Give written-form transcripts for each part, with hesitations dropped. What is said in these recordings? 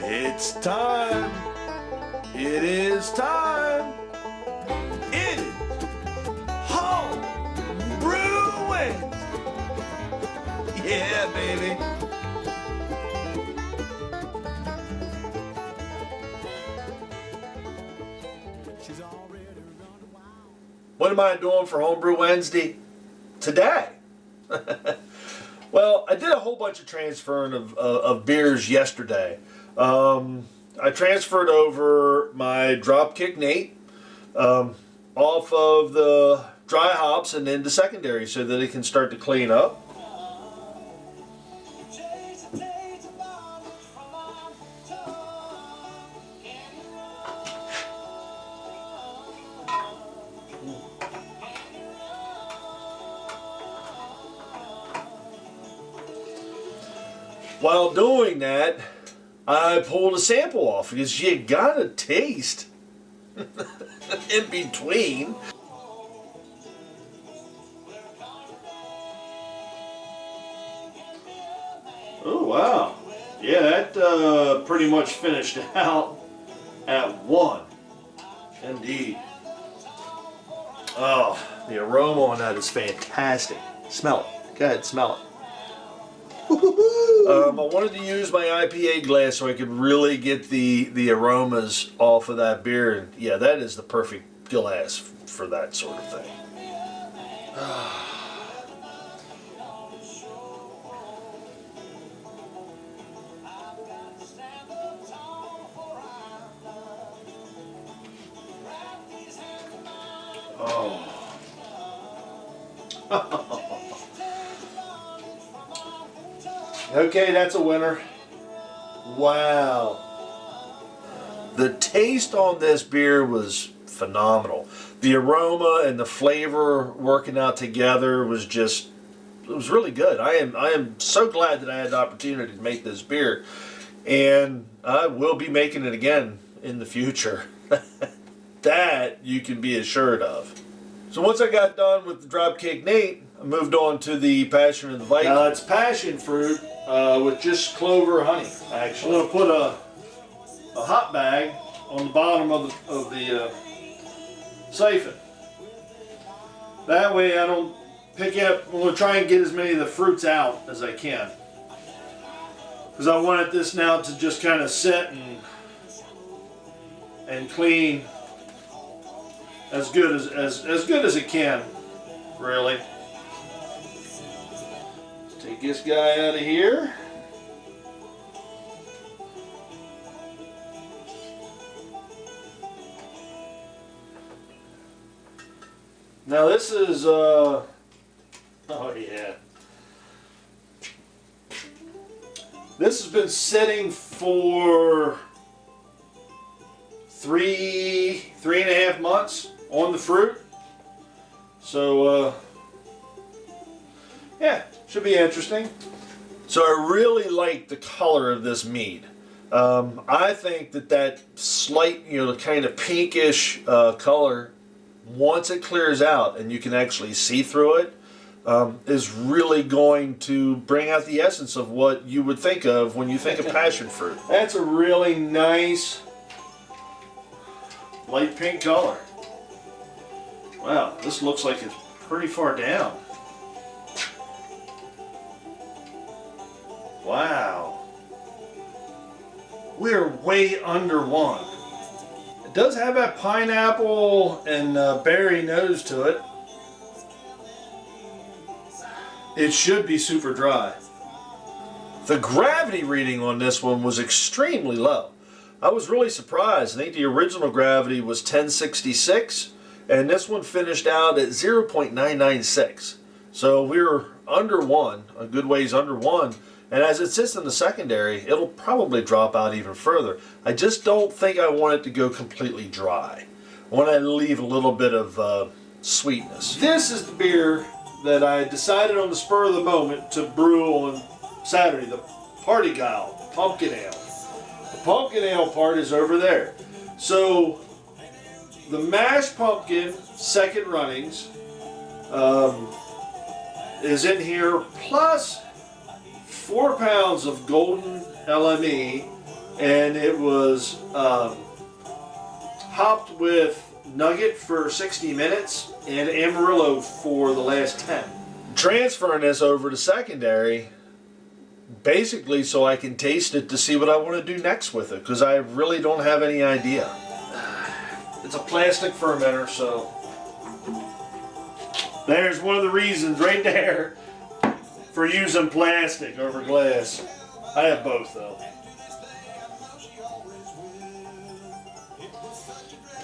It's time. It is time. It is Homebrew Wednesday. Yeah, baby. What am I doing for Homebrew Wednesday today? Well, I did a whole bunch of transferring of beers yesterday. I transferred over my Dropkick Nate off of the dry hops and into secondary so that it can start to clean up. While doing that, I pulled a sample off because you gotta taste in between. Oh wow, yeah, that pretty much finished out at 1. Indeed. Oh, the aroma on that is fantastic. Smell it. Go ahead, smell it. I wanted to use my IPA glass so I could really get the aromas off of that beer. And yeah, that is the perfect glass for that sort of thing. Oh. Okay, that's a winner. Wow. The taste on this beer was phenomenal. The aroma and the flavor working out together was just, it was really good. I am so glad that I had the opportunity to make this beer. And I will be making it again in the future. That you can be assured of. So once I got done with the Dropkick Nate, I moved on to the Passion of the Viking. Now it's passion fruit with just clover honey, actually. I'm going to put a hot bag on the bottom of the siphon. That way I don't pick up, I'm going to try and get as many of the fruits out as I can. Because I wanted this now to just kind of sit and clean as good as it can, really. Take this guy out of here. Now this is, oh yeah. This has been sitting for three and a half months on the fruit. So, yeah. Should be interesting. So I really like the color of this mead. I think that slight, kind of pinkish color, once it clears out and you can actually see through it, is really going to bring out the essence of what you would think of when you think of passion fruit. That's a really nice light pink color. Wow, this looks like it's pretty far down. Wow. We're way under 1. It does have that pineapple and berry nose to it. It should be super dry. The gravity reading on this one was extremely low. I was really surprised. I think the original gravity was 1066 and this one finished out at 0.996. So we were under 1, a good ways under 1. And as it sits in the secondary, it'll probably drop out even further. I just don't think I want it to go completely dry. I want to leave a little bit of sweetness. This is the beer that I decided on the spur of the moment to brew on Saturday, the Party Gal Pumpkin Ale. The pumpkin ale part is over there. So the mashed pumpkin second runnings is in here, plus 4 pounds of golden LME, and it was hopped with nugget for 60 minutes and Amarillo for the last 10. Transferring this over to secondary, basically so I can taste it to see what I want to do next with it, because I really don't have any idea. It's a plastic fermenter, so there's one of the reasons right there for using plastic over glass. I have both though.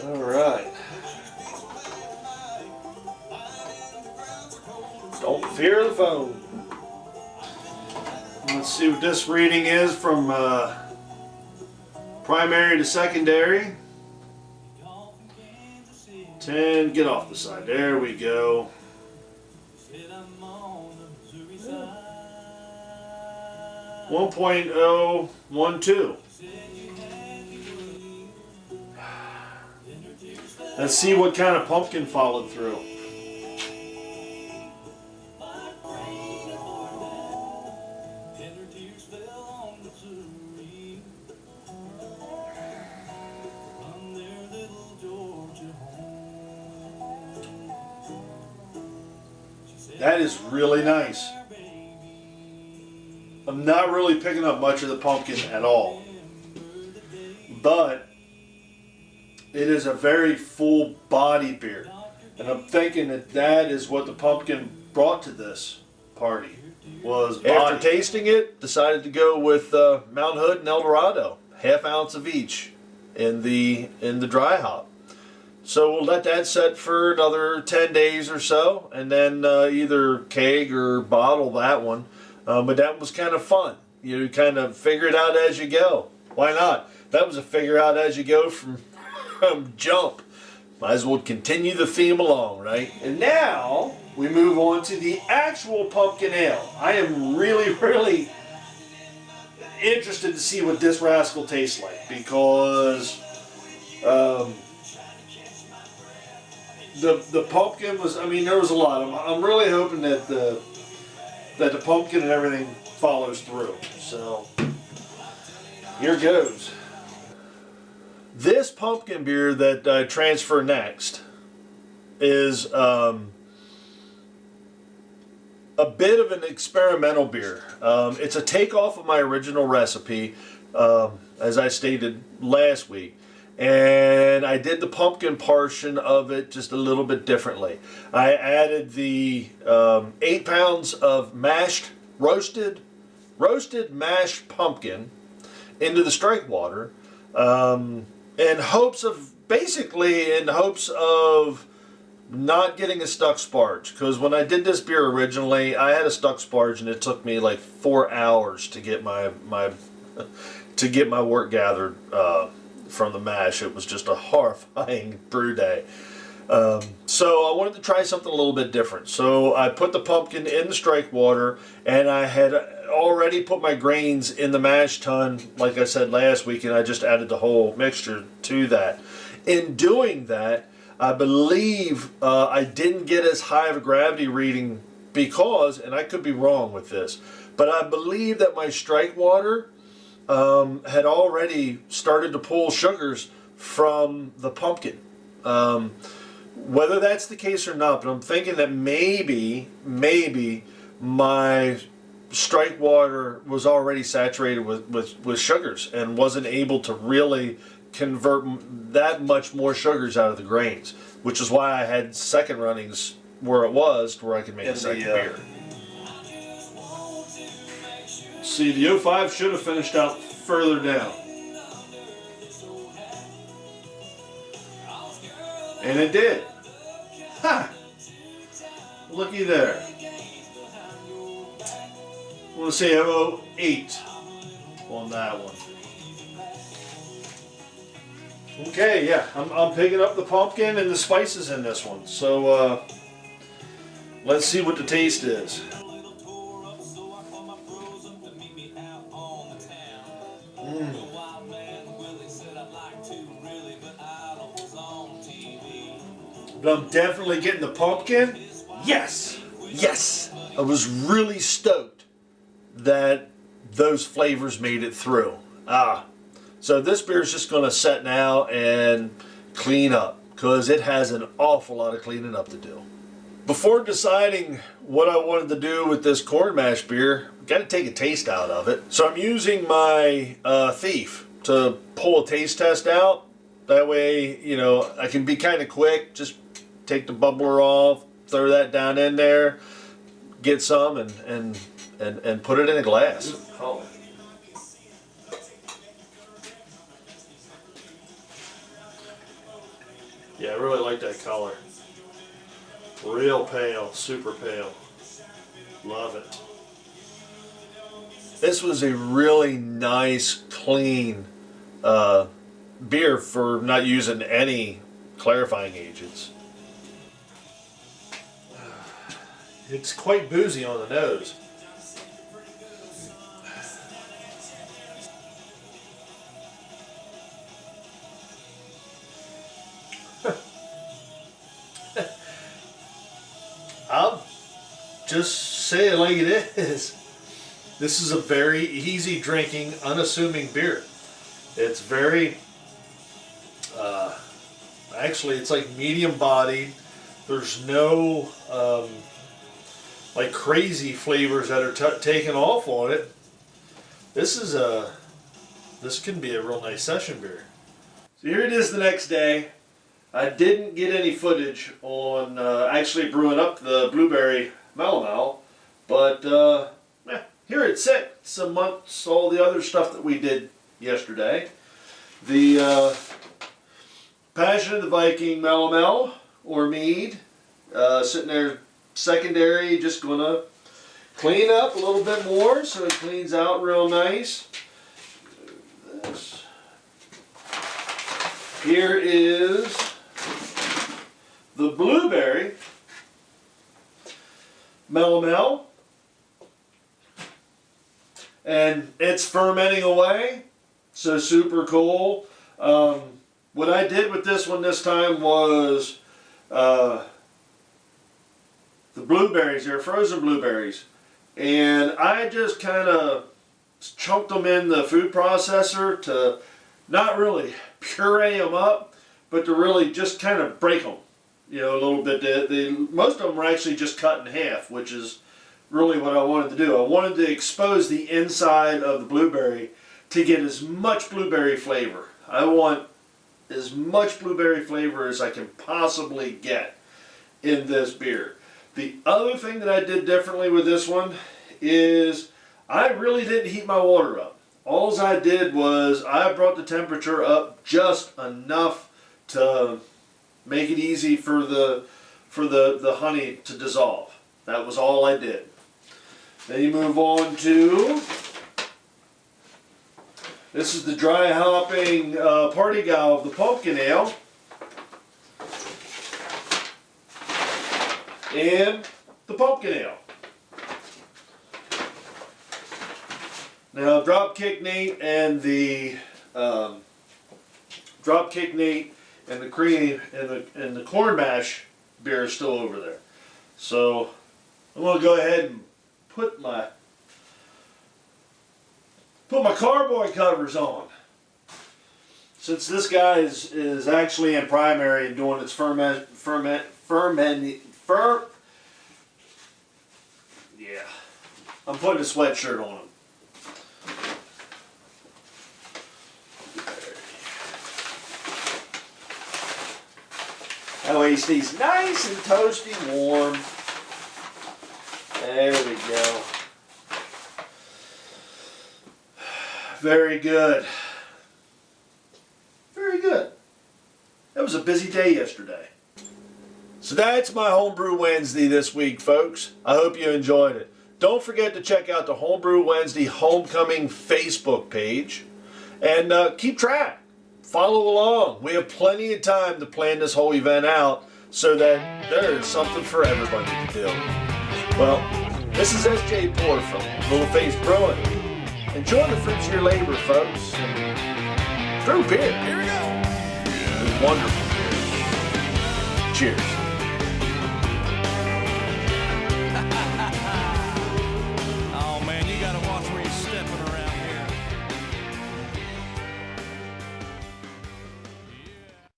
Alright. Don't fear the phone. Let's see what this reading is from primary to secondary. 10, get off the side. There we go. 1.012. Let's see what kind of pumpkin followed through. That is really nice. I'm not really picking up much of the pumpkin at all, but it is a very full body beer, and I'm thinking that that is what the pumpkin brought to this party. Was body. After tasting it, decided to go with Mount Hood and El Dorado, ½ ounce of each in the dry hop. So we'll let that set for another 10 days or so, and then either keg or bottle that one. But that was kind of fun. You kind of figure it out as you go. Why not? That was a figure out as you go from jump. Might as well continue the theme along, right? And now we move on to the actual pumpkin ale. I am really, really interested to see what this rascal tastes like, because the pumpkin was, I mean, there was a lot. I'm really hoping that the pumpkin and everything follows through. So here goes. This pumpkin beer that I transfer next is a bit of an experimental beer. It's a takeoff of my original recipe, as I stated last week. And I did the pumpkin portion of it just a little bit differently. I added the 8 pounds of roasted mashed pumpkin into the strike water, in hopes of not getting a stuck sparge. Because when I did this beer originally, I had a stuck sparge, and it took me like 4 hours to get my wort gathered from the mash. It was just a horrifying brew day. So I wanted to try something a little bit different. So I put the pumpkin in the strike water, and I had already put my grains in the mash tun, like I said last week, and I just added the whole mixture to that. In doing that, I believe I didn't get as high of a gravity reading because, and I could be wrong with this, but I believe that my strike water had already started to pull sugars from the pumpkin. Whether that's the case or not, but I'm thinking that maybe my strike water was already saturated with sugars and wasn't able to really convert that much more sugars out of the grains, which is why I had second runnings where it was, to where I could make a second beer. See, the 05 should have finished out further down. And it did. Ha! Looky there. I want to say 08 on that one. Okay, yeah, I'm picking up the pumpkin and the spices in this one. So let's see what the taste is. But I'm definitely getting the pumpkin. Yes! Yes! I was really stoked that those flavors made it through. So this beer is just going to set now and clean up, because it has an awful lot of cleaning up to do. Before deciding what I wanted to do with this corn mash beer, got to take a taste out of it. So I'm using my Thief to pull a taste test out. That way, you know, I can be kind of quick. Just take the bubbler off, throw that down in there, get some, and put it in a glass. Oh. Yeah, I really like that color. Real pale, super pale. Love it. This was a really nice, clean beer for not using any clarifying agents. It's quite boozy on the nose. I'll just say it like it is. This is a very easy drinking, unassuming beer. It's very, actually it's like medium bodied. There's no like crazy flavors that are taken off on it. This can be a real nice session beer. So here it is the next day. I didn't get any footage on actually brewing up the blueberry mellow, but here it sits amongst all the other stuff that we did yesterday. The Passion of the Viking mellow or mead, sitting there secondary, just gonna clean up a little bit more so it cleans out real nice. This. Here is the blueberry mellow, and it's fermenting away, so super cool. What I did with this one this time was the blueberries, they're frozen blueberries, and I just kind of chunked them in the food processor to not really puree them up, but to really just kind of break them, you know, a little bit. Most of them were actually just cut in half, which is really what I wanted to do. I wanted to expose the inside of the blueberry to get as much blueberry flavor. I want as much blueberry flavor as I can possibly get in this beer. The other thing that I did differently with this one is I really didn't heat my water up. All I did was I brought the temperature up just enough to make it easy for the honey to dissolve. That was all I did. Then you move on to, this is the dry hopping party gal of the pumpkin ale. And the pumpkin ale. Now Dropkick Nate and the Dropkick Nate and the cream and the corn mash beer is still over there. So I'm going to go ahead and put my cardboard covers on. Since this guy is actually in primary and doing its yeah, I'm putting a sweatshirt on him. That way he stays nice and toasty warm. There we go. Very good. Very good. That was a busy day yesterday. So that's my Homebrew Wednesday this week, folks. I hope you enjoyed it. Don't forget to check out the Homebrew Wednesday Homecoming Facebook page. And keep track. Follow along. We have plenty of time to plan this whole event out so that there's something for everybody to do. Well, this is S.J. Poor from Little Face Brewing. Enjoy the fruits of your labor, folks. And brew beer. Here we go. Wonderful beer. Cheers.